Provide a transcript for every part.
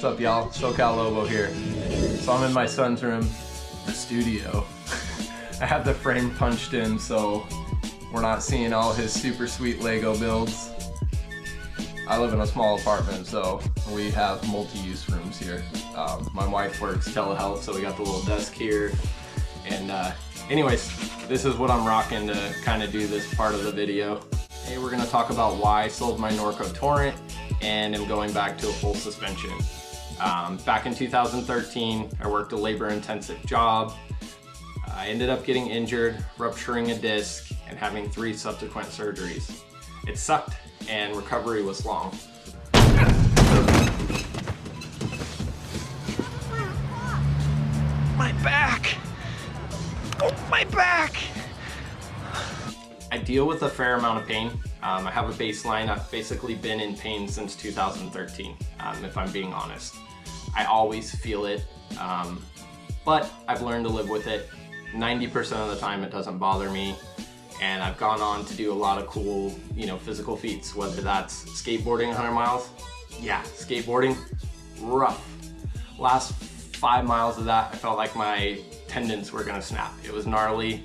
up, y'all? SoCalLobo here. So I'm in my son's room, the studio. I have the frame punched in so we're not seeing all his super sweet Lego builds. I live in a small apartment, so we have multi-use rooms here. My wife works telehealth, so we got the little desk here. And anyways, this is what I'm rocking to kind of do this part of the video. Today we're gonna talk about why I sold my Norco Torrent and am going back to a full suspension. Back in 2013, I worked a labor-intensive job. I ended up getting injured, rupturing a disc, and having 3 subsequent surgeries. It sucked, and recovery was long. My back! Oh, my back! I deal with a fair amount of pain. I have a baseline. I've basically been in pain since 2013, if I'm being honest. I always feel it, but I've learned to live with it. 90% of the time it doesn't bother me, and I've gone on to do a lot of cool, physical feats, whether that's skateboarding 100 miles. Yeah, skateboarding, rough. Last 5 miles of that, I felt like my tendons were gonna snap. It was gnarly,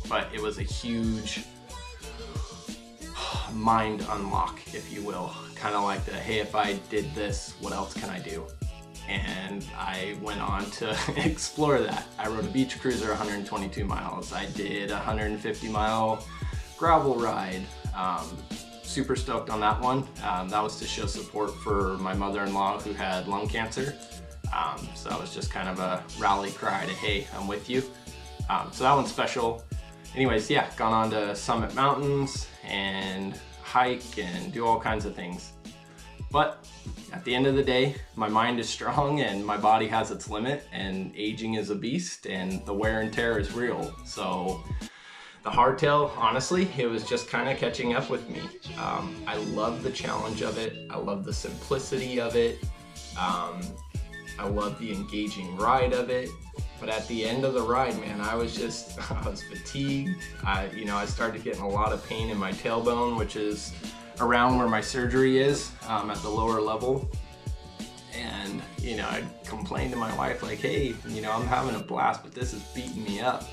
but it was a huge mind unlock, if you will. Kind of like the, hey, if I did this, what else can I do? And I went on to explore that. I rode a beach cruiser 122 miles. I did a 150-mile gravel ride. Super stoked on that one. That was to show support for my mother-in-law who had lung cancer. So that was just kind of a rally cry to, hey, I'm with you. So that one's special. Anyways, yeah, gone on to summit mountains and hike and do all kinds of things. But at the end of the day, my mind is strong and my body has its limit, and aging is a beast and the wear and tear is real. So the hardtail, honestly, it was just kind of catching up with me. I love the challenge of it. I love the simplicity of it. I love the engaging ride of it. But at the end of the ride, man, I was fatigued. I started getting a lot of pain in my tailbone, which is around where my surgery is, at the lower level. And, I complained to my wife like, hey, I'm having a blast, but this is beating me up.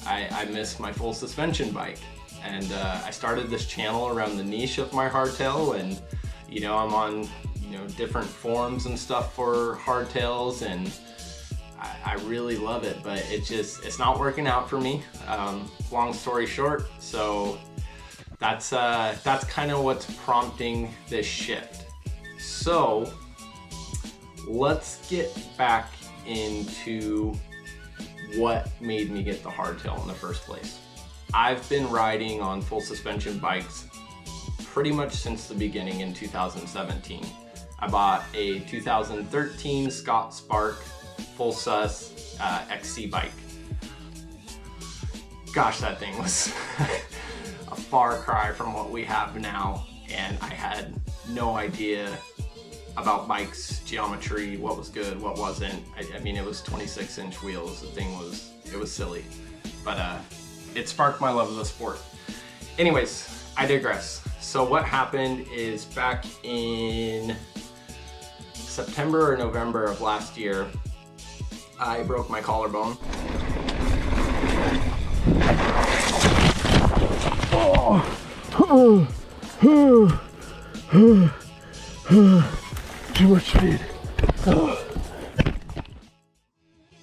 I miss my full suspension bike. And I started this channel around the niche of my hardtail, and, I'm on, different forums and stuff for hardtails, and I really love it, but it's not working out for me. Long story short, so that's kind of what's prompting this shift. So let's get back into what made me get the hardtail in the first place. I've been riding on full suspension bikes pretty much since the beginning in 2017. I bought a 2013 Scott Spark full sus XC bike. Gosh, that thing was a far cry from what we have now, and I had no idea about bikes, geometry, what was good, what wasn't. I mean, it was 26-inch wheels. The thing it was silly, but it sparked my love of the sport. Anyways, I digress. So what happened is back in September or November of last year, I broke my collarbone. Too much speed.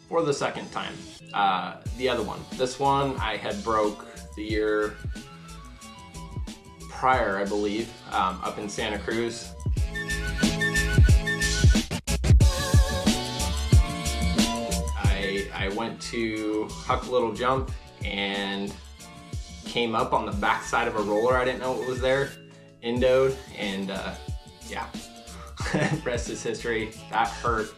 For the second time. The other one. This one I had broke the year prior, I believe, up in Santa Cruz. I went to huck a little jump and came up on the back side of a roller. I didn't know what was there. Endoed, and yeah, rest is history. That hurt.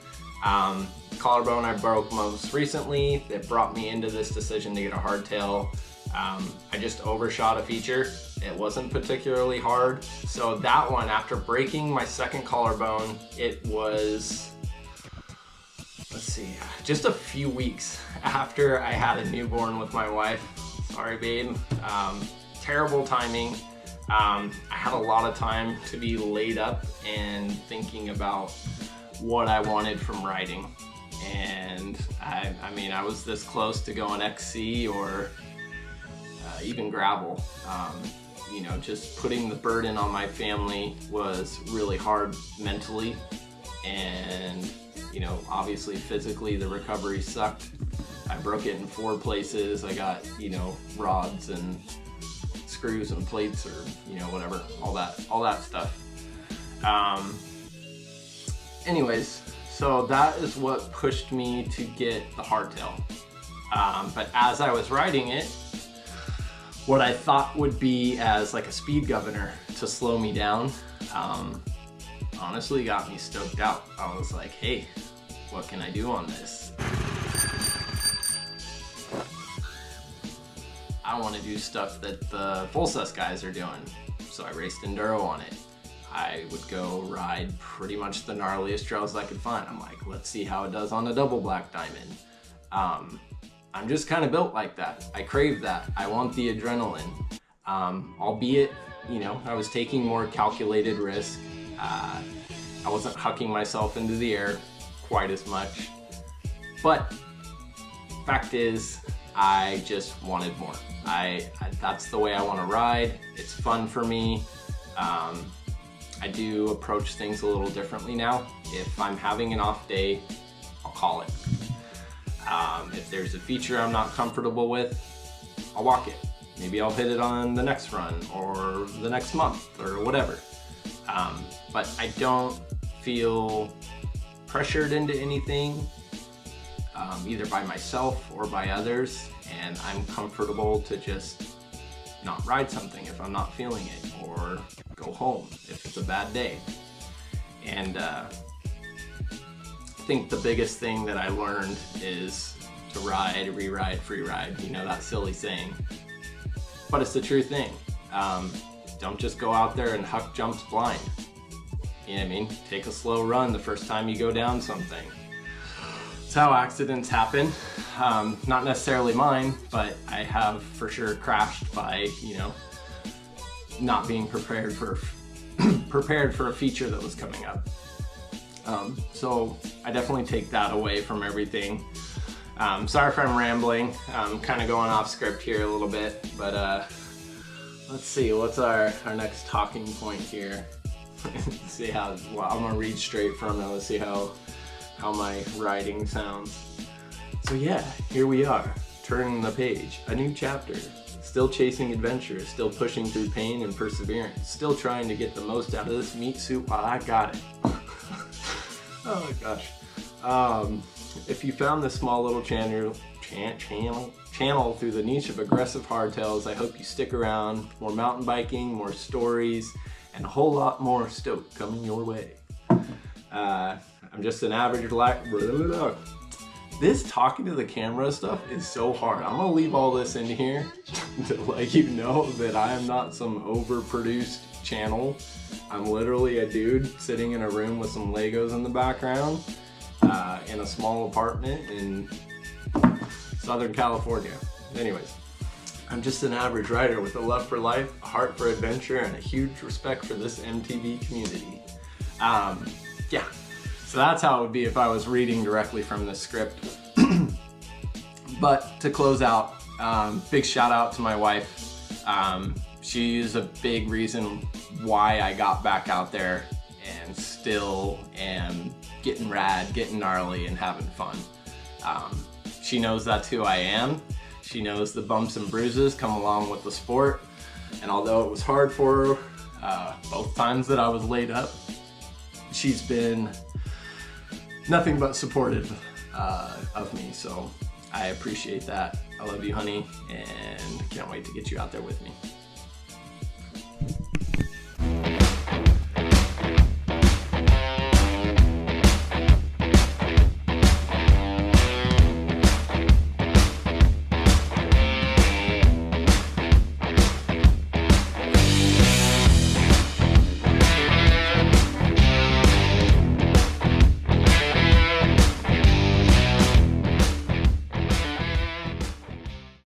Collarbone I broke most recently. That brought me into this decision to get a hardtail. I just overshot a feature. It wasn't particularly hard. So that one, after breaking my second collarbone, it was, let's see, just a few weeks after I had a newborn with my wife. Sorry, babe. Terrible timing. I had a lot of time to be laid up and thinking about what I wanted from riding. And I mean, I was this close to going XC or even gravel. You know, just putting the burden on my family was really hard mentally, and you know, obviously physically the recovery sucked. I broke it in 4 places. I got, you know, rods and screws and plates, or you know, whatever, all that stuff. Anyways, so that is what pushed me to get the hardtail. But as I was riding it, what I thought would be as like a speed governor to slow me down, honestly got me stoked out. I was like, hey, what can I do on this? I want to do stuff that the full sus guys are doing. So I raced enduro on it. I would go ride pretty much the gnarliest trails I could find. I'm like, let's see how it does on a double black diamond. I'm just kind of built like that. I crave that. I want the adrenaline. Albeit, you know, I was taking more calculated risk. I wasn't hucking myself into the air quite as much. But fact is, I just wanted more. That's the way I want to ride. It's fun for me. I do approach things a little differently now. If I'm having an off day, I'll call it. If there's a feature I'm not comfortable with, I'll walk it. Maybe I'll hit it on the next run or the next month or whatever. But I don't feel pressured into anything, either by myself or by others, and I'm comfortable to just not ride something if I'm not feeling it, or go home if it's a bad day. And I think the biggest thing that I learned is to ride, re-ride, free ride. You know, that silly saying, but it's the true thing. Don't just go out there and huck jumps blind. You know what I mean? Take a slow run the first time you go down something. It's how accidents happen. Not necessarily mine, but I have for sure crashed by, you know, not being prepared for a feature that was coming up. So I definitely take that away from everything. Sorry if I'm rambling. I'm kind of going off script here a little bit, but let's see, what's our next talking point here? See how, well, I'm gonna read straight from it. Let's see how my writing sounds. So yeah, here we are, turning the page, a new chapter. Still chasing adventure, still pushing through pain and perseverance, still trying to get the most out of this meat suit while I got it. Oh my gosh. If you found this small little channel through the niche of aggressive hardtails, I hope you stick around. More mountain biking, more stories, and a whole lot more stoke coming your way. I'm just an average This talking to the camera stuff is so hard. I'm gonna leave all this in here to let you know that I am not some overproduced channel. I'm literally a dude sitting in a room with some Legos in the background in a small apartment in Southern California. Anyways, I'm just an average rider with a love for life, a heart for adventure, and a huge respect for this MTB community. Yeah, so that's how it would be if I was reading directly from the script. But to close out, big shout out to my wife. She's a big reason why I got back out there and still am getting rad, getting gnarly, and having fun. She knows that's who I am. She knows the bumps and bruises come along with the sport. And although it was hard for her both times that I was laid up, she's been nothing but supportive of me. So I appreciate that. I love you, honey, and can't wait to get you out there with me.